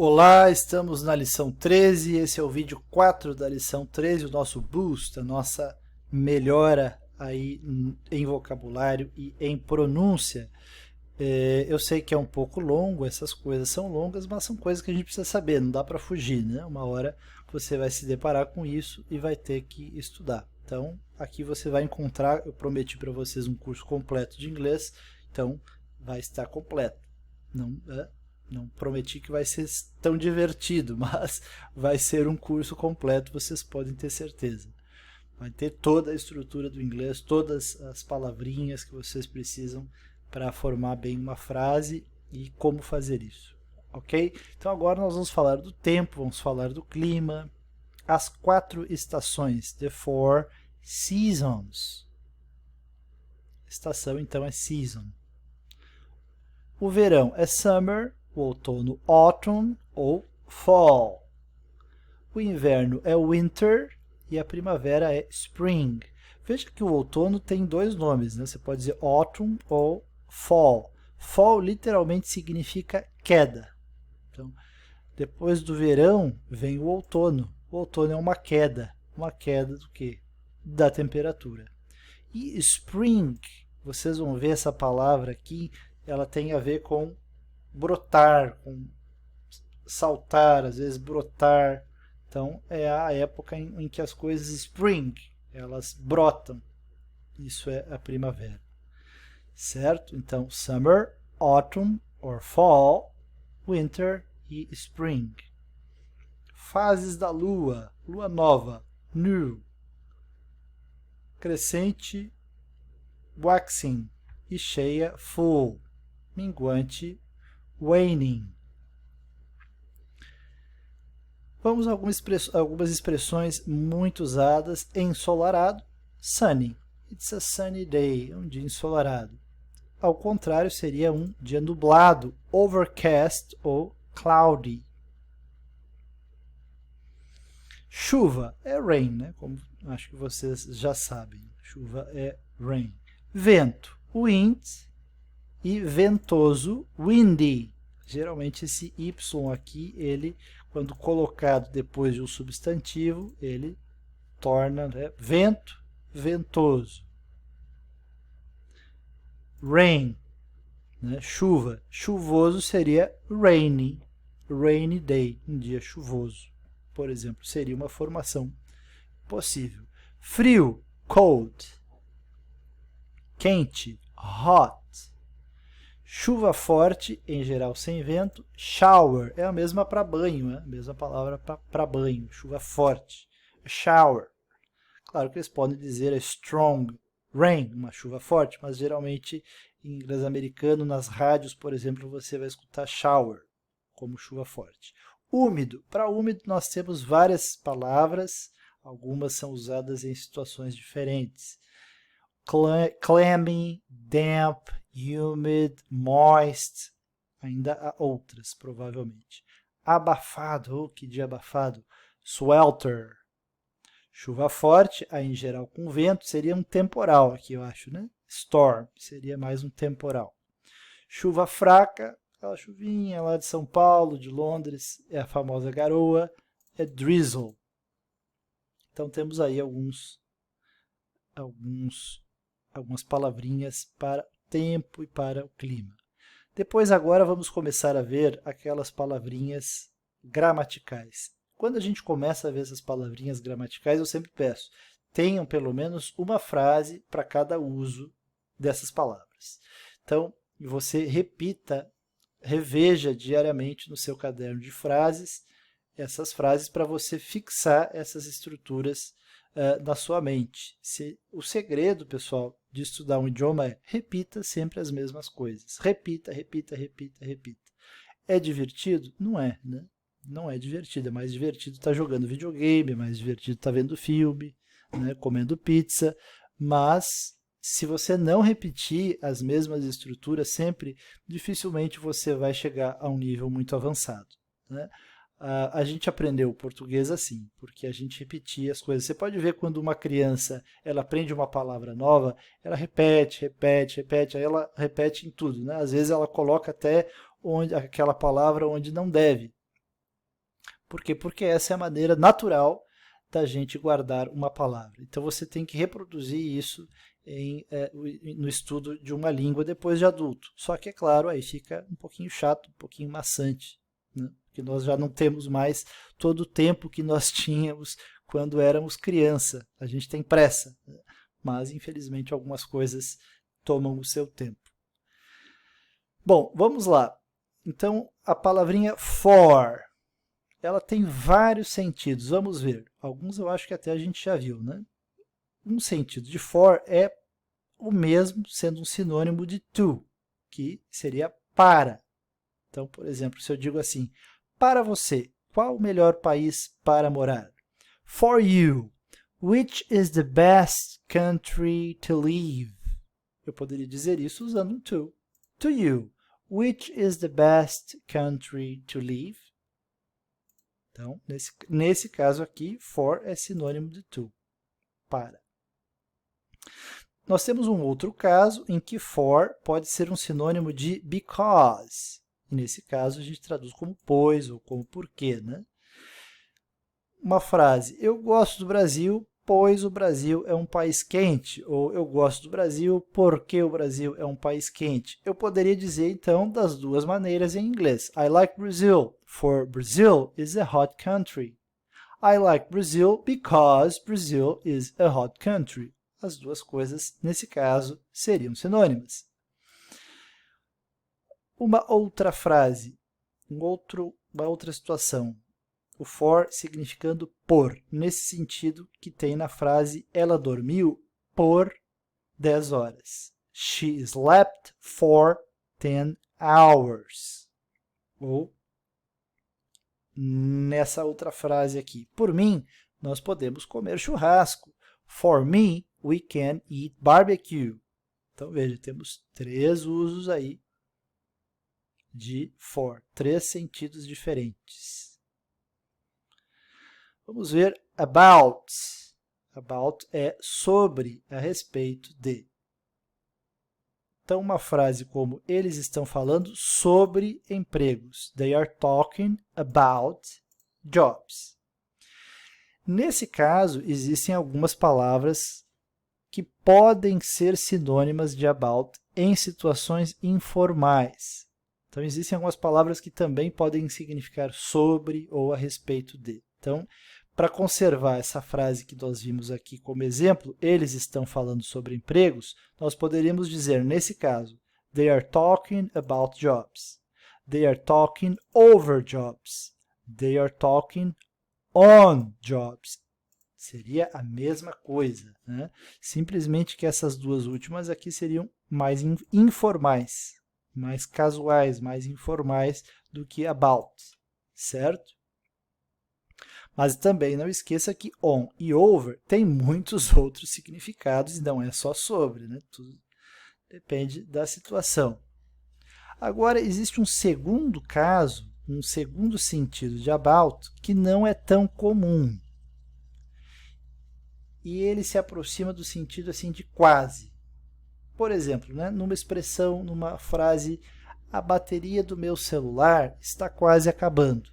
Olá, estamos na lição 13, esse é o vídeo 4 da lição 13, o nosso boost, a nossa melhora aí em vocabulário e em pronúncia. Eu sei que é um pouco longo, essas coisas são longas, mas são coisas que a gente precisa saber, não dá para fugir, né? Uma hora você vai se deparar com isso e vai ter que estudar. Então, aqui você vai encontrar, eu prometi para vocês um curso completo de inglês, então vai estar completo. Não prometi que vai ser tão divertido, mas vai ser um curso completo, vocês podem ter certeza. Vai ter toda a estrutura do inglês, todas as palavrinhas que vocês precisam para formar bem uma frase e como fazer isso. Ok? Então agora nós vamos falar do tempo, vamos falar do clima, as 4 estações, the 4 seasons. Estação então é season. O verão é summer, o outono autumn ou fall. O inverno é winter e a primavera é spring. Veja que o outono tem 2 nomes, né? Você pode dizer autumn ou fall. Fall literalmente significa queda. Então, depois do verão vem o outono. O outono é uma queda do quê? Da temperatura. E spring, vocês vão ver essa palavra aqui, ela tem a ver com brotar, com saltar, às vezes brotar. Então é a época em que as coisas spring, elas brotam. Isso é a primavera. Certo? Então summer, autumn or fall, winter e spring. Fases da lua, lua nova, new. Crescente, waxing e cheia, full. Minguante, waning. Vamos a algumas expressões muito usadas. Ensolarado, sunny. It's a sunny day, um dia ensolarado. Ao contrário, seria um dia nublado, overcast ou cloudy. Chuva é rain, né? Como acho que vocês já sabem. Chuva é rain. Vento, wind. E ventoso, windy. Geralmente esse Y aqui, ele, quando colocado depois de um substantivo, ele torna, né, vento, ventoso. Rain, né, chuva. Chuvoso seria rainy, rainy day, um dia chuvoso. Por exemplo, seria uma formação possível. Frio, cold. Quente, hot. Chuva forte, em geral sem vento. Shower é a mesma para banho, né? A mesma palavra para banho. Chuva forte. Shower. Claro que eles podem dizer strong rain, uma chuva forte, mas geralmente em inglês americano, nas rádios, por exemplo, você vai escutar shower como chuva forte. Úmido. Para úmido nós temos várias palavras, algumas são usadas em situações diferentes. Clammy, damp, humid, moist, ainda há outras, provavelmente. Abafado, oh, que dia abafado. Swelter. Chuva forte, aí em geral com vento, seria um temporal aqui, eu acho, né? Storm, seria mais um temporal. Chuva fraca, aquela chuvinha lá de São Paulo, de Londres, é a famosa garoa, é drizzle. Então temos aí algumas palavrinhas para tempo e para o clima. Depois agora vamos começar a ver aquelas palavrinhas gramaticais. Quando a gente começa a ver essas palavrinhas gramaticais, eu sempre peço, tenham pelo menos uma frase para cada uso dessas palavras. Então, você repita, reveja diariamente no seu caderno de frases, essas frases para você fixar essas estruturas na sua mente. O segredo, pessoal, de estudar um idioma é repita sempre as mesmas coisas. Repita, repita, repita, repita. É divertido? Não é, né? Não é divertido. É mais divertido estar jogando videogame, é mais divertido estar vendo filme, né? Comendo pizza. Mas se você não repetir as mesmas estruturas sempre, dificilmente você vai chegar a um nível muito avançado, né? A gente aprendeu o português assim, porque a gente repetia as coisas. Você pode ver quando uma criança ela aprende uma palavra nova, ela repete, repete, repete, aí ela repete em tudo, né? Às vezes ela coloca até aquela palavra onde não deve. Por quê? Porque essa é a maneira natural da gente guardar uma palavra. Então, você tem que reproduzir isso no estudo de uma língua depois de adulto. Só que, é claro, aí fica um pouquinho chato, um pouquinho maçante, né? Porque nós já não temos mais todo o tempo que nós tínhamos quando éramos criança. A gente tem pressa, né? Mas, infelizmente, algumas coisas tomam o seu tempo. Bom, vamos lá. Então, a palavrinha for, ela tem vários sentidos. Vamos ver. Alguns eu acho que até a gente já viu, né? Um sentido de for é o mesmo, sendo um sinônimo de to, que seria para. Então, por exemplo, se eu digo assim, para você, qual o melhor país para morar? For you, which is the best country to live? Eu poderia dizer isso usando um to. To you, which is the best country to live? Então, nesse caso aqui, for é sinônimo de to, para. Nós temos um outro caso em que for pode ser um sinônimo de because. E nesse caso, a gente traduz como pois ou como porque, né? Uma frase, eu gosto do Brasil, pois o Brasil é um país quente. Ou eu gosto do Brasil porque o Brasil é um país quente. Eu poderia dizer, então, das duas maneiras em inglês. I like Brazil, for Brazil is a hot country. I like Brazil because Brazil is a hot country. As duas coisas, nesse caso, seriam sinônimas. Uma outra frase, uma outra situação. O for significando por, nesse sentido que tem na frase ela dormiu por 10 horas. She slept for 10 hours. Ou nessa outra frase aqui. Por mim, nós podemos comer churrasco. For me, we can eat barbecue. Então, veja, temos 3 usos aí de for, 3 sentidos diferentes. Vamos ver about. About é sobre, a respeito de. Então, uma frase como eles estão falando sobre empregos. They are talking about jobs. Nesse caso, existem algumas palavras que podem ser sinônimas de about em situações informais. Então, existem algumas palavras que também podem significar sobre ou a respeito de. Então, para conservar essa frase que nós vimos aqui como exemplo, eles estão falando sobre empregos, nós poderíamos dizer, nesse caso, they are talking about jobs. They are talking over jobs. They are talking on jobs. Seria a mesma coisa, né? Simplesmente que essas duas últimas aqui seriam mais informais, mais casuais, mais informais do que about, certo? Mas também não esqueça que on e over tem muitos outros significados e não é só sobre, né? Tudo depende da situação. Agora, existe um segundo caso, um segundo sentido de about que não é tão comum. E ele se aproxima do sentido assim de quase. Por exemplo, né, numa expressão, numa frase, a bateria do meu celular está quase acabando.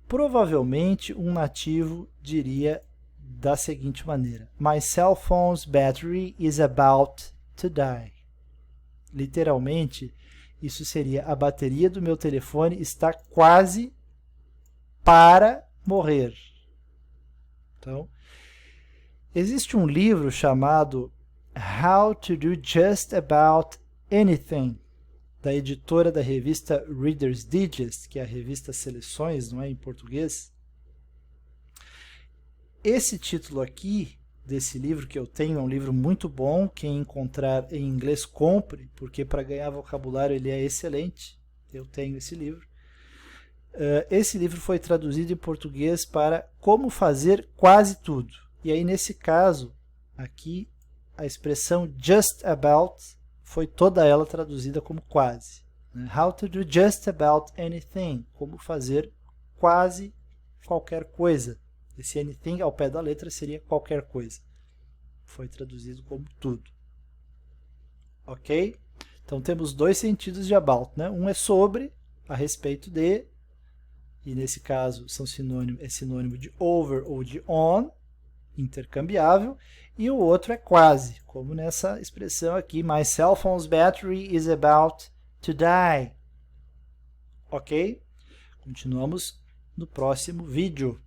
Provavelmente um nativo diria da seguinte maneira: My cell phone's battery is about to die. Literalmente, isso seria a bateria do meu telefone está quase para morrer. Então, existe um livro chamado How to Do Just About Anything, da editora da revista Reader's Digest, que é a revista Seleções, não é, em português. Esse título aqui, desse livro que eu tenho, é um livro muito bom. Quem encontrar em inglês, compre, porque para ganhar vocabulário ele é excelente. Eu tenho esse livro. Esse livro foi traduzido em português para Como Fazer Quase Tudo. E aí, nesse caso, aqui, a expressão just about foi toda ela traduzida como quase. How to do just about anything. Como fazer quase qualquer coisa. Esse anything, ao pé da letra, seria qualquer coisa. Foi traduzido como tudo. Ok? Então, temos 2 sentidos de about, né? Um é sobre, a respeito de, e nesse caso é sinônimo de over ou de on, intercambiável, e o outro é quase, como nessa expressão aqui, my cell phone's battery is about to die. Ok? Continuamos no próximo vídeo.